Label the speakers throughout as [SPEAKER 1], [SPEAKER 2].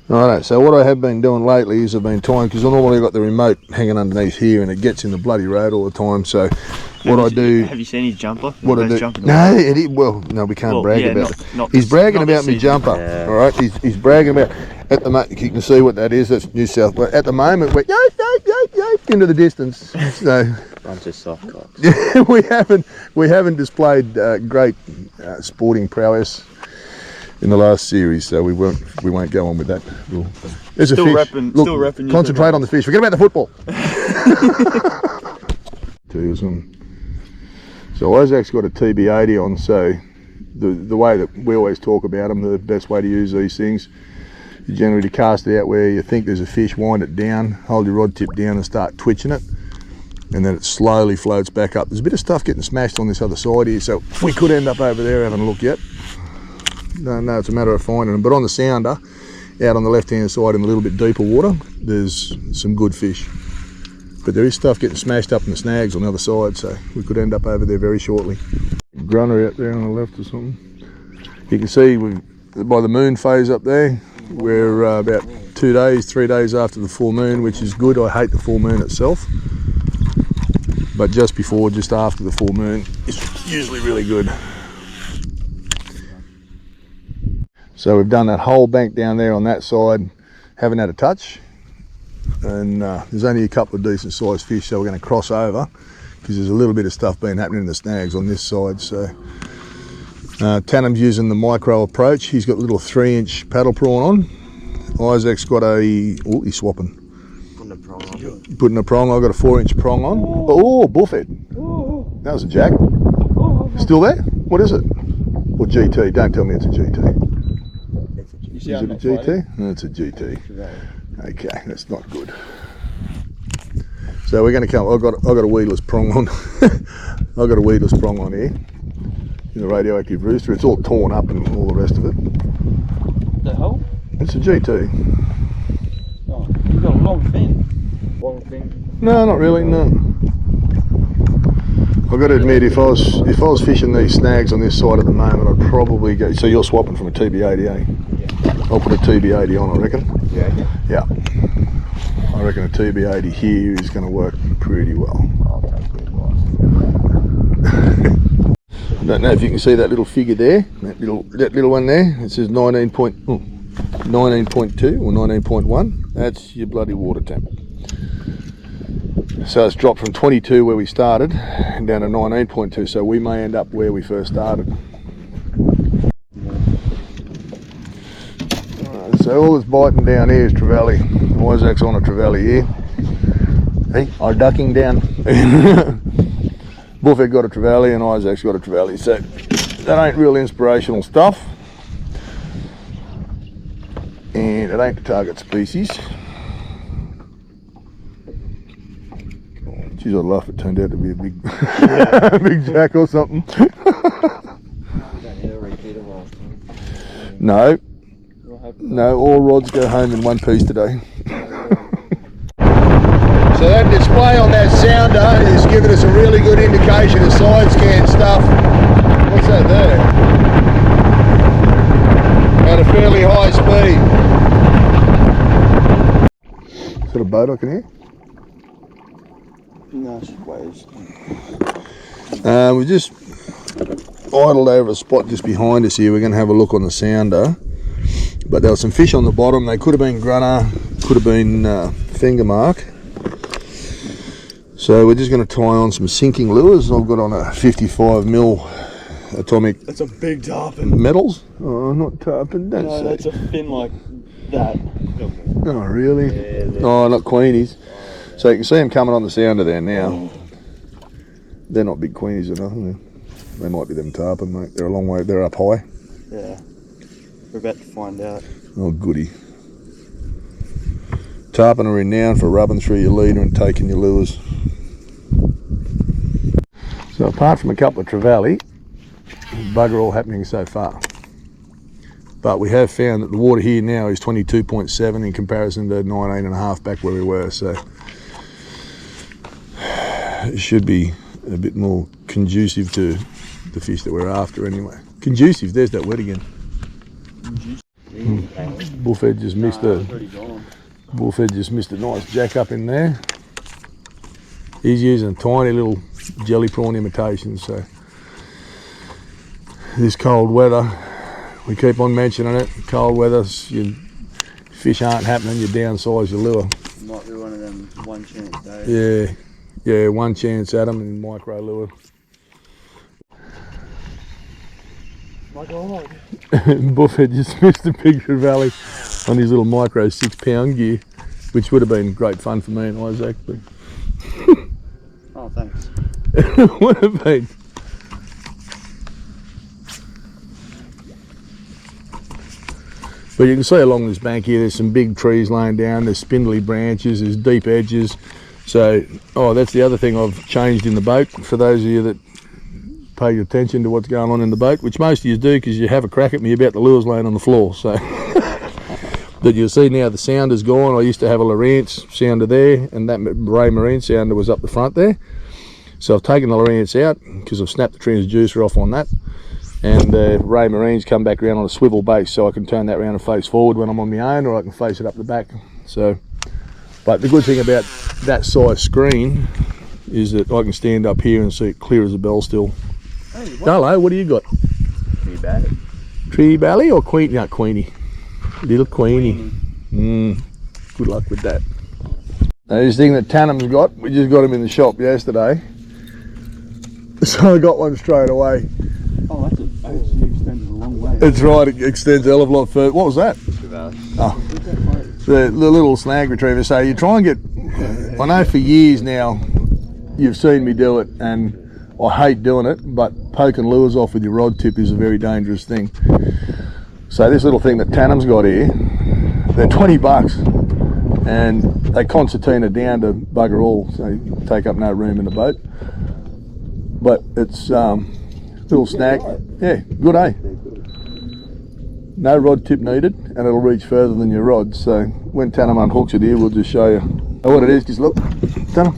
[SPEAKER 1] Alright, so what I have been doing lately is I've been tying, because I normally got the remote hanging underneath here and it gets in the bloody road all the time, so what I do...
[SPEAKER 2] Have you seen his jumper?
[SPEAKER 1] What I do... No, no, we can't brag about it. He's bragging about my jumper, alright? He's bragging about... At the moment, you can see what that is, that's New South Wales. At the moment, we're into the distance, so...
[SPEAKER 2] Bunch of soft cocks.
[SPEAKER 1] Yeah, we haven't displayed great sporting prowess in the last series, so we won't go on with that. There's a fish. Look, still repping. Concentrate on the fish. Forget about the football. So Isaac's got a TB80 on. So the way that we always talk about them, the best way to use these things, you generally cast it out where you think there's a fish, wind it down, hold your rod tip down, and start twitching it, and then it slowly floats back up. There's a bit of stuff getting smashed on this other side here, so we could end up over there having a look yet. No, it's a matter of finding them. But on the sounder, out on the left-hand side in a little bit deeper water, there's some good fish. But there is stuff getting smashed up in the snags on the other side, so we could end up over there very shortly. Grunner out there on the left or something. You can see by the moon phase up there, we're about 3 days after the full moon, which is good. I hate the full moon itself, but just before, just after the full moon is usually really good. So we've done that whole bank down there on that side, haven't had a touch, and there's only a couple of decent sized fish, so we're going to cross over because there's a little bit of stuff been happening in the snags on this side. So Tannum's using the micro approach. He's got a little 3-inch paddle prawn on. Isaac's got he's swapping. Putting a prong. I've got a 4-inch prong on. Oh, bullfed. That was a jack. Still there? What is it? Or GT? Don't tell me it's a GT. Is it a GT? No, it's a GT. Okay, that's not good. So we're going to come. I've got a weedless prong on. I've got a weedless prong on here in the radioactive rooster. It's all torn up and all the rest of it.
[SPEAKER 3] The hell?
[SPEAKER 1] It's a GT.
[SPEAKER 3] Oh, you've got a long fin. Long fin?
[SPEAKER 1] No, not really. No. I've got to admit, if I was fishing these snags on this side at the moment, I'd probably go. So you're swapping from a TB80, eh? Yeah. I'll put a TB80 on, I reckon. Yeah. I reckon a TB80 here is going to work pretty well.
[SPEAKER 3] I'll take good advice.
[SPEAKER 1] I don't know if you can see that little figure there, that little one there. It says 19.2 or 19.1. That's your bloody water temp. So it's dropped from 22 where we started down to 19.2, so we may end up where we first started. Right, so all that's biting down here is trevally. Isaac's on a trevally here. Hey, I'm ducking down. Bullfed got a trevally and Isaac's got a trevally, so that ain't real inspirational stuff. And it ain't the target species. Geez, I'd laugh if it turned out to be a big, big jack or something. No, all rods go home in one piece today. So that display on that sounder is giving us a really good indication of side scan stuff. What's that there? At a fairly high speed. Is that a boat I can hear?
[SPEAKER 3] No, it's waves.
[SPEAKER 1] We just idled over a spot just behind us here. We're going to have a look on the sounder, but there were some fish on the bottom. They could have been grunner, could have been finger mark. So we're just going to tie on some sinking lures. I've got on a 55mm atomic.
[SPEAKER 3] That's a big tarpon.
[SPEAKER 1] Metals? Oh, not tarpon. Don't say.
[SPEAKER 3] That's a fin like that.
[SPEAKER 1] Oh, really?
[SPEAKER 3] Yeah,
[SPEAKER 1] oh, not queenies. So you can see them coming on the sounder there now. They're not big queenies or nothing. They might be them tarpon, mate. They're a long way. They're up high.
[SPEAKER 3] Yeah. We're about to find out.
[SPEAKER 1] Oh, goody. Tarpon are renowned for rubbing through your leader and taking your lures. So apart from a couple of trevally, bugger all happening so far. But we have found that the water here now is 22.7 in comparison to 19.5 back where we were. So it should be a bit more conducive to the fish that we're after anyway. Conducive, there's that word again. Bullfed just missed a
[SPEAKER 3] Pretty gone.
[SPEAKER 1] Bullfed just missed a nice jack up in there. He's using a tiny little jelly prawn imitation, so this cold weather, we keep on mentioning it, cold weather, fish aren't happening, you downsize your lure.
[SPEAKER 3] Might be one of them one chance days.
[SPEAKER 1] Yeah, one chance at them in micro lure.
[SPEAKER 3] My God.
[SPEAKER 1] Buffett just missed the big trevally on his little micro 6 pound gear, which would have been great fun for me and Isaac, but
[SPEAKER 3] Oh, thanks.
[SPEAKER 1] would have been. But you can see along this bank here, there's some big trees laying down, there's spindly branches, there's deep edges. So, that's the other thing I've changed in the boat. For those of you that pay attention to what's going on in the boat, which most of you do because you have a crack at me about the lures laying on the floor. So, that you'll see now the sounder's gone. I used to have a Lowrance sounder there, and that Ray Marine sounder was up the front there. So I've taken the Lowrance out because I've snapped the transducer off on that. And Ray Marine's come back around on a swivel base, so I can turn that around and face forward when I'm on my own, or I can face it up the back. So, but the good thing about that size screen is that I can stand up here and see it clear as a bell still.
[SPEAKER 3] Hey,
[SPEAKER 1] Hello, what do you got?
[SPEAKER 3] Tree Bally.
[SPEAKER 1] Tree Bally or Queen? No, Queenie. Little Queenie. Good luck with that. Now, this thing that Tannum's got, we just got him in the shop yesterday. So I got one straight away.
[SPEAKER 3] Oh, that's it. Actually extended a long way.
[SPEAKER 1] That's right, it extends a hell of a lot further. What was that? Oh, the little snag retriever. So you try and get, I know for years now, you've seen me do it, and I hate doing it, but poking lures off with your rod tip is a very dangerous thing. So this little thing that Tannum's got here, they're 20 bucks, and they concertina down to bugger all, so you take up no room in the boat. But it's little snack, yeah, good, eh? No rod tip needed, and it'll reach further than your rod. So when Tannum unhooks it here, we'll just show you what it is. Just look, Tannum.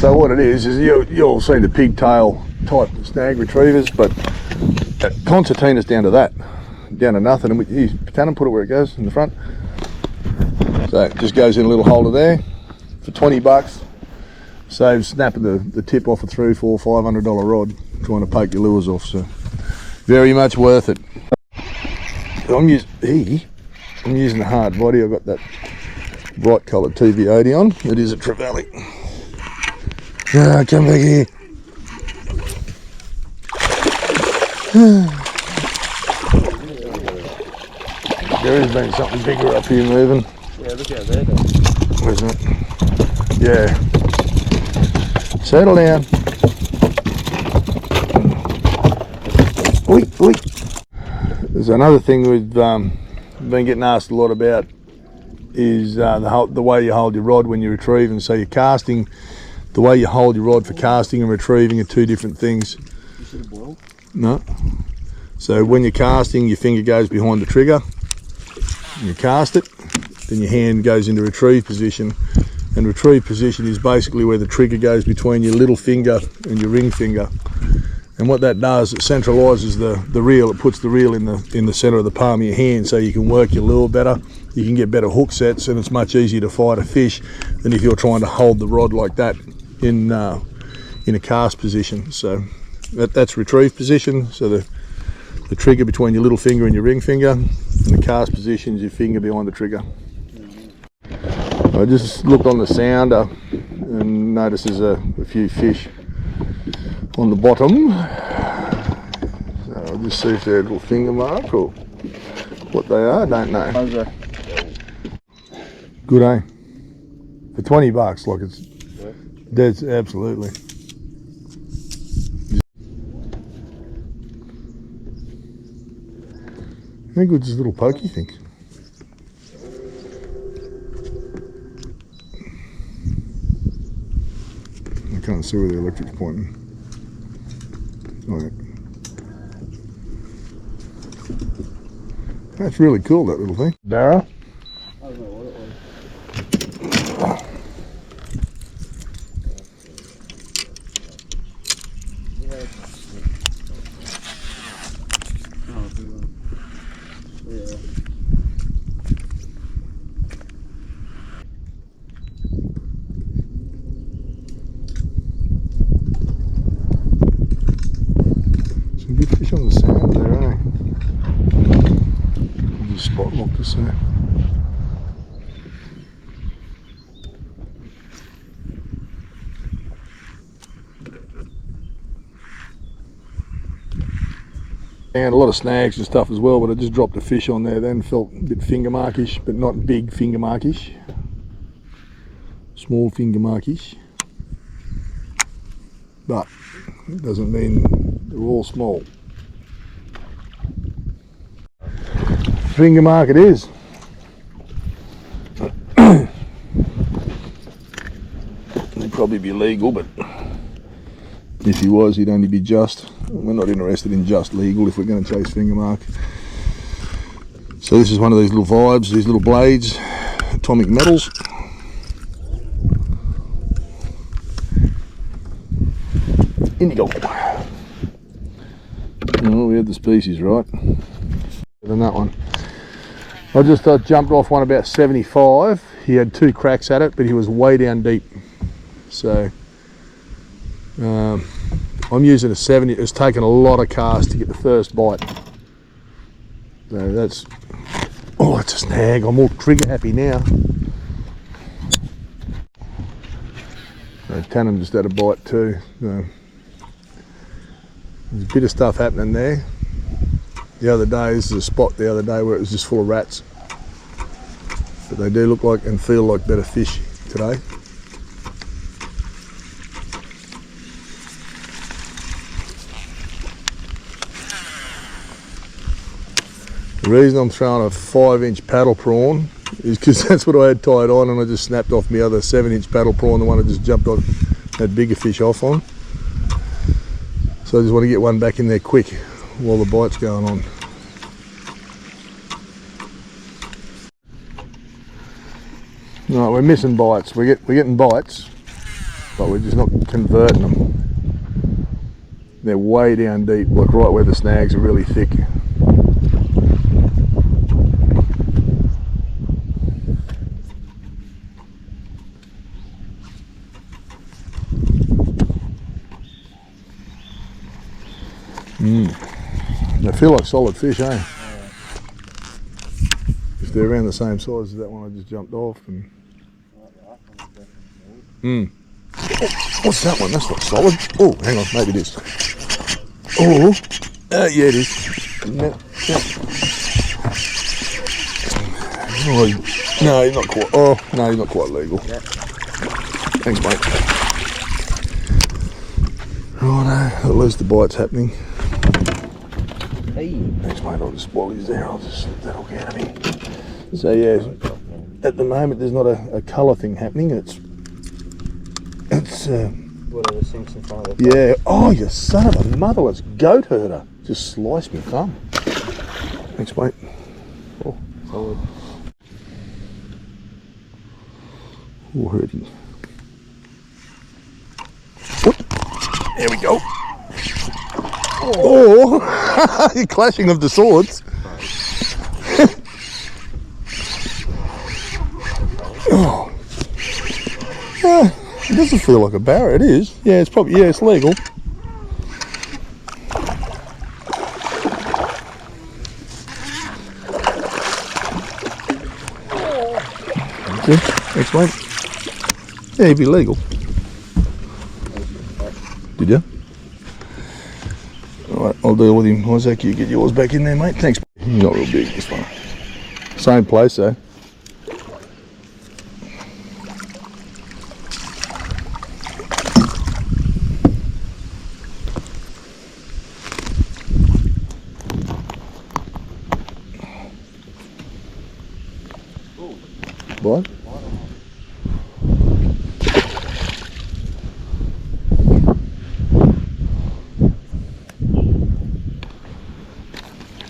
[SPEAKER 1] So what it is you'll see the pigtail type snag retrievers, but concertina's down to that, down to nothing. And Tannum, put it where it goes in the front. So it just goes in a little holder there for 20 bucks. Saves snapping the tip off a $300, $400, $500 rod trying to poke your lures off. So very much worth it. I'm using a hard body. I've got that bright coloured TV80 on. It is a trevally. Ah, come back here. There has been something bigger up here moving.
[SPEAKER 3] Yeah, look out there, though.
[SPEAKER 1] Where's it? Yeah. Settle down. Oi, oi. There's another thing we've been getting asked a lot about is the way you hold your rod when you're retrieving. So you're casting, the way you hold your rod for casting and retrieving are two different things.
[SPEAKER 3] You should have boiled.
[SPEAKER 1] No. So when you're casting, your finger goes behind the trigger. You cast it, then your hand goes into retrieve position. And retrieve position is basically where the trigger goes between your little finger and your ring finger. And what that does, it centralises the reel. It puts the reel in the centre of the palm of your hand, so you can work your lure better. You can get better hook sets, and it's much easier to fight a fish than if you're trying to hold the rod like that in a cast position. So that's retrieve position. So the trigger between your little finger and your ring finger, and the cast position is your finger behind the trigger. I just looked on the sounder and noticed there's a few fish on the bottom. So I'll just see if they're a little finger mark or what they are, I don't know. Good, eh? For 20 bucks, like it's dead, absolutely. How good's this little pokey thing? I can't see where the electric's pointing. Oh, yeah. That's really cool, that little thing. Barra?
[SPEAKER 3] I don't know what it was. Yeah.
[SPEAKER 1] Some good fish on the sand there, eh? Just spot lock this there. And a lot of snags and stuff as well, but I just dropped a fish on there then, felt a bit finger markish, but not big finger markish. Small finger markish. But it doesn't mean they're all small. Finger mark it is. He'd probably be legal, but if he was, he'd only be just. We're not interested in just legal if we're going to chase finger mark. So this is one of these little vibes, these little blades, atomic metals. Indigo. Oh, we had the species right. Than that one. I just jumped off one about 75. He had 2 cracks at it, but he was way down deep. So I'm using a 70. It's taken a lot of casts to get the first bite. So that's, oh, it's a snag. I'm all trigger happy now. So Tannum just had a bite too. So there's a bit of stuff happening there. The other day, this is a spot the other day where it was just full of rats. But they do look like and feel like better fish today. The reason I'm throwing a 5-inch paddle prawn is because that's what I had tied on, and I just snapped off my other 7-inch paddle prawn, the one I just jumped on that bigger fish off on. So I just want to get one back in there quick while the bite's going on. No, we're missing bites. We're getting bites, but we're just not converting them. They're way down deep, like right where the snags are really thick. They feel like solid fish, eh? Yeah. If they're around the same size as that one I just jumped off. And oh, what's that one? That's not solid. Oh, hang on, maybe it is. Oh, yeah, it is. No, no, he's not quite. Oh, no, he's not quite legal. Yeah. Thanks, mate. Righto, at least the bite's happening.
[SPEAKER 2] Hey.
[SPEAKER 1] Thanks, mate. I'll just, while he's there, I'll just slip that hook out of him. So yeah, at the moment there's not a colour thing happening. It's
[SPEAKER 2] what are the sinks in front of the
[SPEAKER 1] yeah. Oh, you son of a motherless goat herder! Just sliced me thumb. Thanks, mate. Oh,
[SPEAKER 2] solid.
[SPEAKER 1] Oh, hurting. There we go. Oh, clashing of the swords. Oh. Yeah, it doesn't feel like a barra. It is. Yeah, it's probably, yeah, it's legal. Okay, thanks, mate. Yeah, it'd be legal. Did you? Alright, I'll deal with him. Isaac, you get yours back in there, mate. Thanks. He's not real big, this one. Same place, though. What?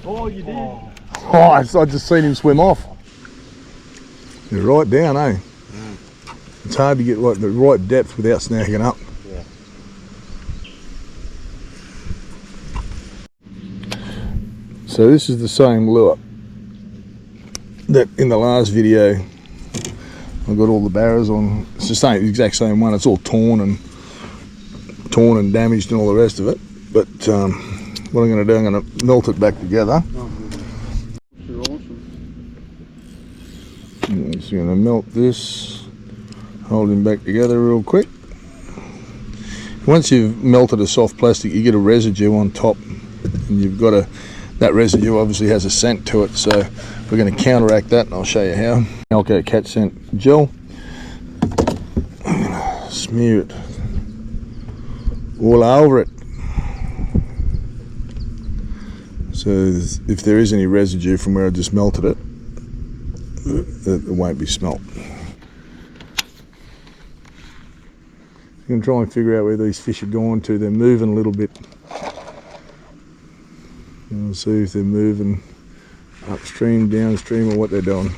[SPEAKER 3] Oh, you did?
[SPEAKER 1] Oh, I just seen him swim off. You're right down, eh? Mm. It's hard to get like the right depth without snagging up.
[SPEAKER 3] Yeah.
[SPEAKER 1] So this is the same lure. that in the last video I got all the barras on. It's the same, exact same one. It's all torn and damaged and all the rest of it. But what I'm going to do, I'm going to melt it back together.
[SPEAKER 3] You're awesome.
[SPEAKER 1] I'm just going to melt this, hold him back together real quick. Once you've melted a soft plastic, you get a residue on top, and you've got that residue obviously has a scent to it, so we're going to counteract that, and I'll show you how. Alco cat scent gel. I'm going to smear it all over it. So if there is any residue from where I just melted it, it won't be smelt. I'm going to try and figure out where these fish are going to. They're moving a little bit. And we'll see if they're moving upstream, downstream, or what they're doing.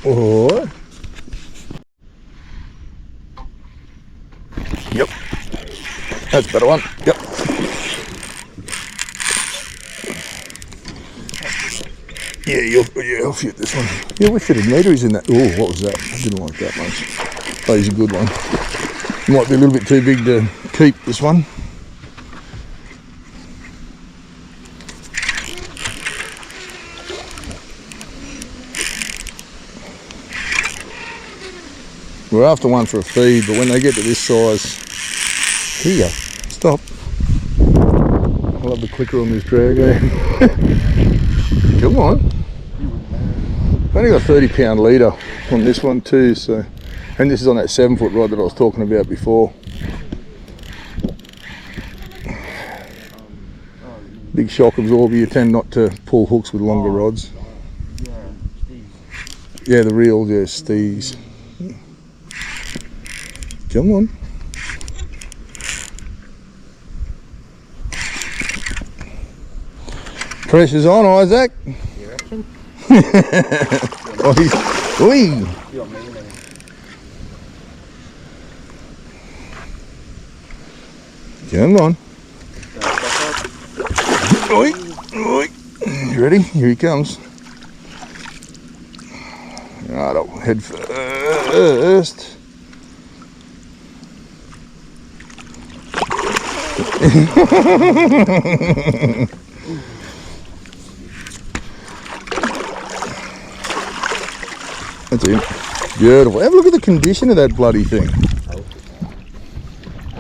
[SPEAKER 1] Oh. Yep. That's a better one. Yep. Yeah, I'll fit this one. Yeah, we fitted meters in that. Oh, what was that? I didn't like that much. Oh, he's a good one. Might be a little bit too big to keep, this one. We're after one for a feed, but when they get to this size, here you go, stop. I love the clicker on this drag there. Come on. I've only got a 30-pound leader on this one too, so, and this is on that 7-foot rod that I was talking about before. Big shock absorber, you tend not to pull hooks with longer rods. Yeah, the reels, yeah, Stees. Come on. Pressure's on, Isaac.
[SPEAKER 2] You reckon?
[SPEAKER 1] Oi. Come on. Oi. Oi. You ready? Here he comes. Righto, head first. That's him. Beautiful. Have a look at the condition of that bloody thing.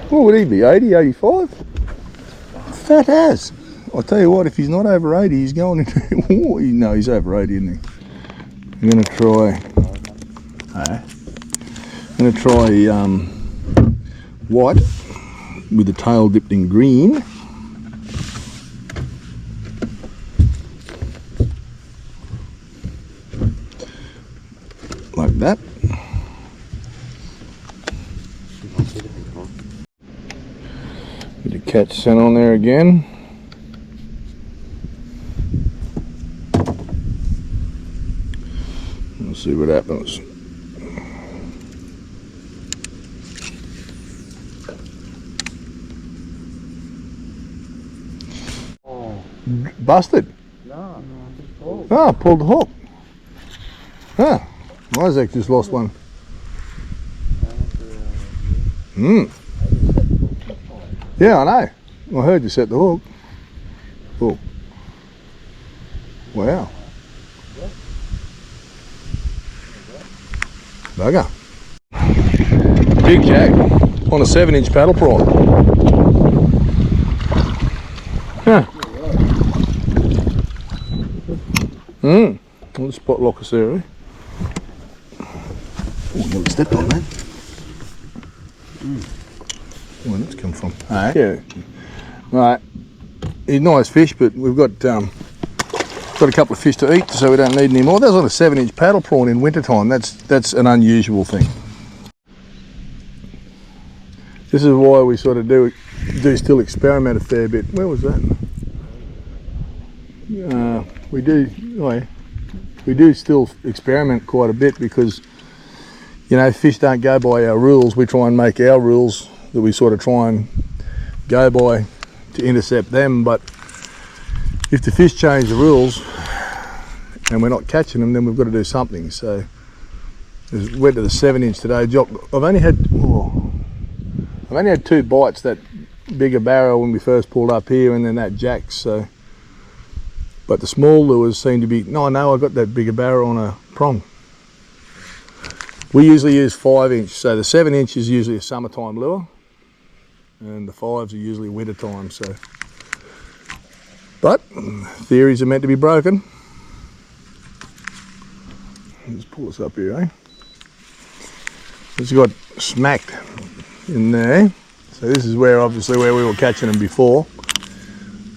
[SPEAKER 1] What would he be, 80, 85? Fat ass. I'll tell you what, if he's not over 80, he's going into... Oh, no, he's over 80, isn't he? I'm going to try... I'm going to try white with the tail dipped in green. Like that. Bit of cat scent on there again. We'll see what happens. Busted?
[SPEAKER 3] No, just pulled.
[SPEAKER 1] Ah, pulled the hook. Ah, Isaac just lost one. Yeah, I know. I heard you set the hook. Oh. Wow. Bugger. Big jack on a 7-inch paddle prawn. Huh. We'll spot lock us there, eh? Oh, nearly stepped on that. Where'd that come from? Yeah. Right. He's a nice fish, but we've got a couple of fish to eat, so we don't need any more. That was on a 7-inch paddle prawn in winter time. That's an unusual thing. This is why we sort of do still experiment a fair bit. Where was that? we do still experiment quite a bit because, you know, fish don't go by our rules. We try and make our rules that we sort of try and go by to intercept them. But if the fish change the rules and we're not catching them, then we've got to do something. So we went to the 7-inch today. I've only had 2 bites, that bigger barrow when we first pulled up here, and then that Jacks. So, but the small lures seem to be. No, I got that bigger barrow on a prong. We usually use 5-inch, so the 7-inch is usually a summertime lure, and the 5s are usually winter time. So, but theories are meant to be broken. Let's pull this up here, eh? It's got smacked in there. So this is obviously where we were catching them before,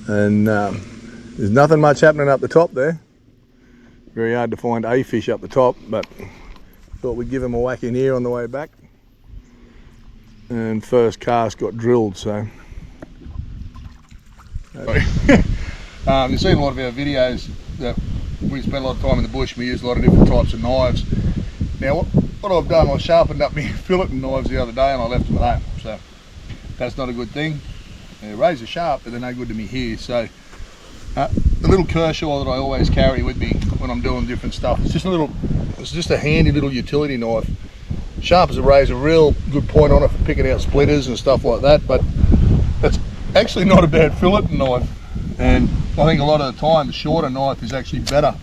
[SPEAKER 1] and there's nothing much happening up the top there. Very hard to find a fish up the top, but thought we'd give them a whack in here on the way back. And first cast got drilled, so. You've seen a lot of our videos that we spend a lot of time in the bush and we use a lot of different types of knives. Now what I've done, I sharpened up my filleting knives the other day and I left them at home, so that's not a good thing. They're razor sharp, but they're no good to me here. So the little Kershaw that I always carry with me when I'm doing different stuff, it's just a handy little utility knife. Sharp as a razor, real good point on it for picking out splitters and stuff like that, but it's actually not a bad filleting knife. And I think a lot of the time a shorter knife is actually better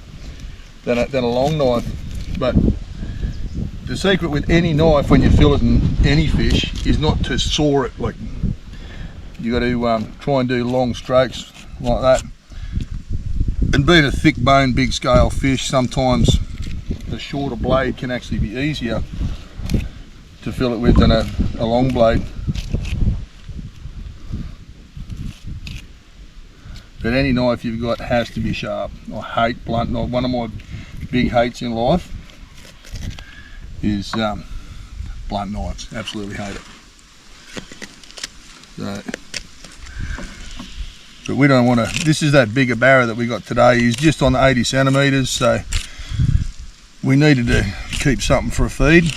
[SPEAKER 1] than a long knife. But the secret with any knife when you're filleting any fish is not to saw it. Like, you got to try and do long strokes like that. And being a thick bone, big scale fish, sometimes a shorter blade can actually be easier to fill it with than a long blade. But any knife you've got has to be sharp. I hate blunt knife. One of my big hates in life is blunt knives. Absolutely hate it. So, but we don't want to. This is that bigger barrow that we got today. He's just on the 80 centimetres, so we needed to keep something for a feed.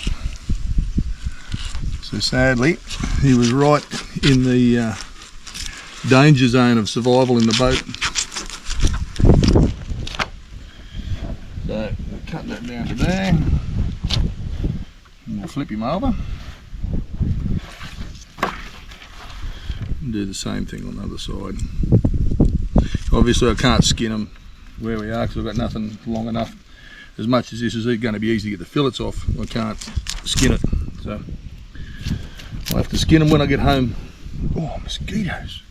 [SPEAKER 1] So sadly, he was right in the danger zone of survival in the boat. So we'll cut that down to there, and we'll flip him over and do the same thing on the other side. Obviously I can't skin them where we are because I've got nothing long enough. As much as this is going to be easy to get the fillets off, I can't skin it, so I'll have to skin them when I get home. Oh, mosquitoes.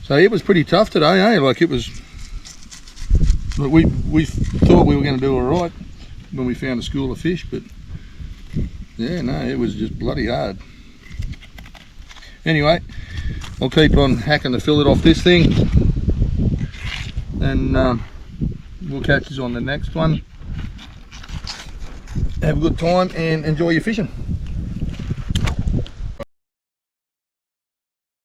[SPEAKER 1] So it was pretty tough today, eh? Like, it was, we thought we were going to do all right when we found a school of fish, but yeah, no, it was just bloody hard. Anyway, I'll keep on hacking the fillet off this thing, and we'll catch you on the next one. Have a good time and enjoy your fishing.